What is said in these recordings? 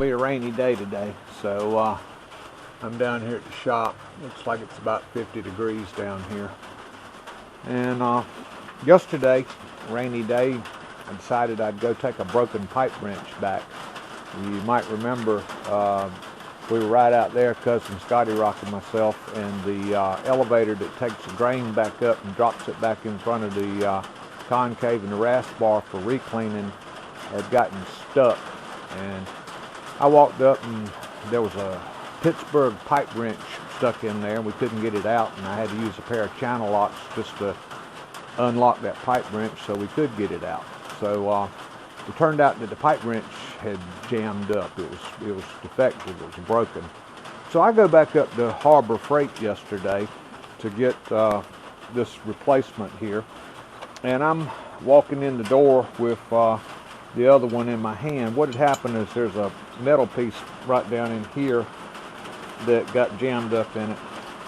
Be a rainy day today, so I'm down here at the shop. Looks like it's about 50 degrees down here. And yesterday, rainy day, I decided I'd go take a broken pipe wrench back. You might remember we were right out there, cousin Scotty Rock and myself, and the elevator that takes the grain back up and drops it back in front of the concave and the rasp bar for recleaning had gotten stuck. And I walked up and there was a Pittsburgh pipe wrench stuck in there and we couldn't get it out, and I had to use a pair of channel locks just to unlock that pipe wrench so we could get it out. So it turned out that the pipe wrench had jammed up. It was defective, it was broken. So I go back up to Harbor Freight yesterday to get this replacement here, and I'm walking in the door with the other one in my hand. What had happened is there's a metal piece right down in here that got jammed up in it.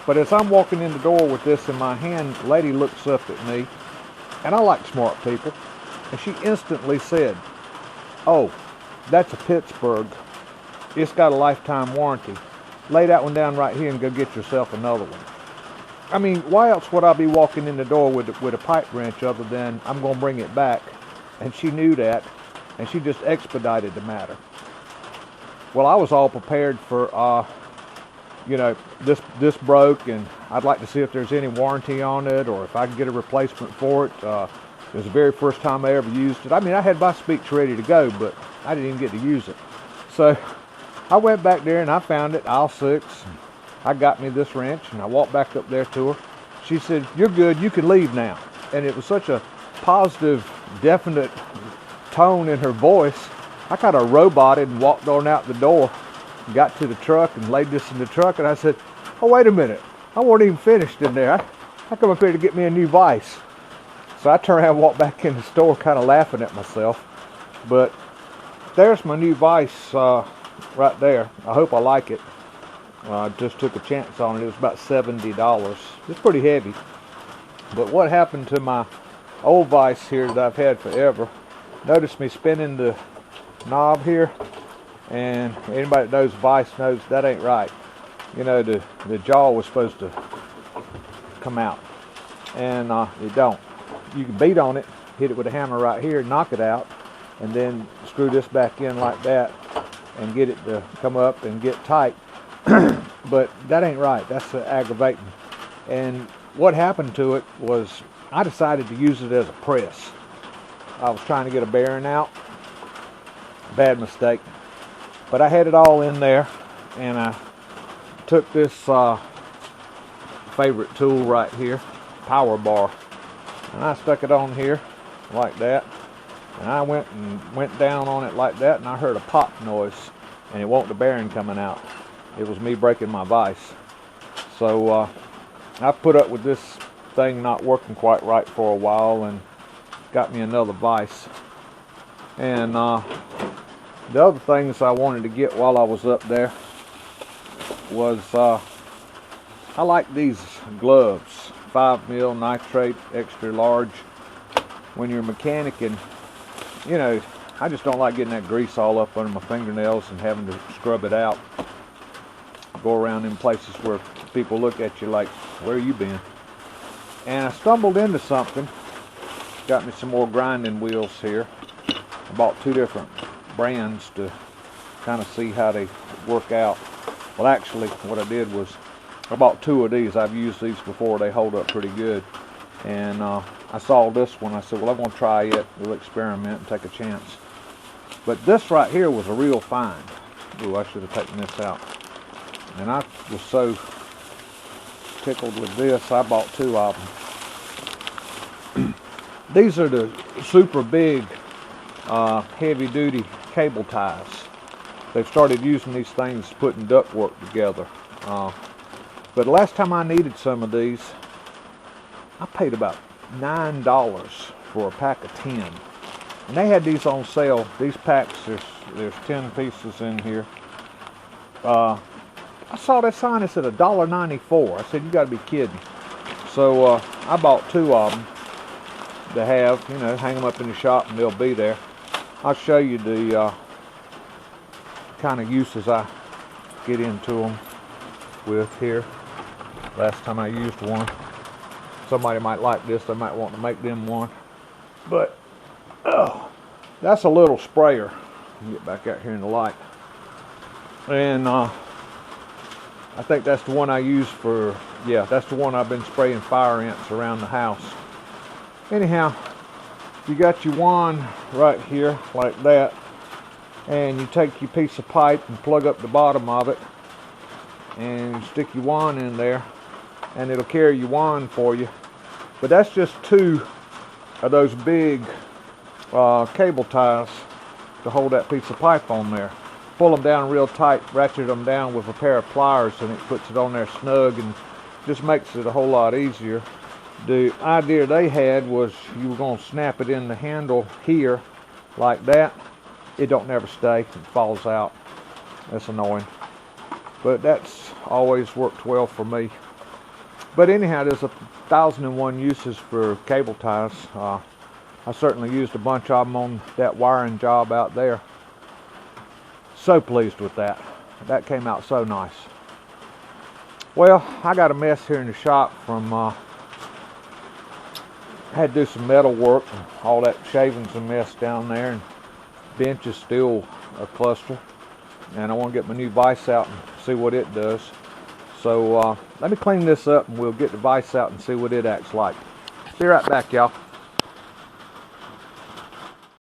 But as I'm walking in the door with this in my hand, the lady looks up at me, and I like smart people, and she instantly said, "Oh, that's a Pittsburgh. It's got a lifetime warranty. Lay that one down right here and go get yourself another one." I mean, why else would I be walking in the door with a pipe wrench other than I'm going to bring it back? And she knew that, and she just expedited the matter. Well, I was all prepared for, you know, this broke, and I'd like to see if there's any warranty on it or if I can get a replacement for it. It was the very first time I ever used it. I mean, I had my speech ready to go, but I didn't even get to use it. So I went back there and I found it, aisle 6. I got me this wrench and I walked back up there to her. She said, "You're good, you can leave now." And it was such a positive, definite tone in her voice. I kind of roboted and walked on out the door, got to the truck and laid this in the truck, and I said, "Oh, wait a minute, I wasn't even finished in there. I come up here to get me a new vise." So I turned around and walked back in the store kind of laughing at myself. But there's my new vise right there. I hope I like it. I just took a chance on it. It was about $70. It's pretty heavy. But what happened to my old vise here that I've had forever? Notice me spinning the knob here, and anybody that knows vise knows that ain't right. You know, the jaw was supposed to come out, and it don't. You can beat on it, hit it with a hammer right here, knock it out, and then screw this back in like that and get it to come up and get tight. But that ain't right. That's aggravating. And what happened to it was I decided to use it as a press. I was trying to get a bearing out. Bad mistake. But I had it all in there, and I took this favorite tool right here, power bar, and I stuck it on here like that, and I went down on it like that, and I heard a pop noise, and it wasn't the bearing coming out. It was me breaking my vise. So I put up with this thing not working quite right for a while and got me another vise. And the other things I wanted to get while I was up there was I like these gloves, 5mm nitrate, extra large. When you're mechanicking, you know, I just don't like getting that grease all up under my fingernails and having to scrub it out. Go around in places where people look at you like, "Where you been?" And I stumbled into something. Got me some more grinding wheels here. I bought 2 different brands to kind of see how they work out. Well, actually, what I did was I bought 2 of these. I've used these before. They hold up pretty good. And I saw this one. I said, well, I'm going to try it. We'll experiment and take a chance. But this right here was a real find. Ooh, I should have taken this out. And I was so tickled with this, I bought 2 of them. These are the super big, heavy duty cable ties. They've started using these things putting ductwork together. But last time I needed some of these, I paid about $9 for a pack of 10. And they had these on sale. These packs, there's 10 pieces in here. I saw that sign that said $1.94. I said, you got to be kidding. So I bought 2 of them to have, hang them up in the shop and they'll be there. I'll show you the kind of uses I get into them with here. Last time I used one. Somebody might like this, they might want to make them one. But that's a little sprayer. Get back out here in the light. And I think that's the one I use for, yeah, that's the one I've been spraying fire ants around the house. Anyhow, you got your wand right here like that, and you take your piece of pipe and plug up the bottom of it, and you stick your wand in there, and it'll carry your wand for you. But that's just 2 of those big cable ties to hold that piece of pipe on there. Pull them down real tight, ratchet them down with a pair of pliers, and it puts it on there snug and just makes it a whole lot easier. The idea they had was you were going to snap it in the handle here like that. It don't never stay, it falls out. That's annoying. But that's always worked well for me. But anyhow, there's 1,001 uses for cable ties. I certainly used a bunch of them on that wiring job out there. So pleased with that. That came out so nice. Well, I got a mess here in the shop from, had to do some metal work, and all that shaving's a mess down there, and bench is still a cluster. And I want to get my new vise out and see what it does. So let me clean this up and we'll get the vise out and see what it acts like. Be right back, y'all.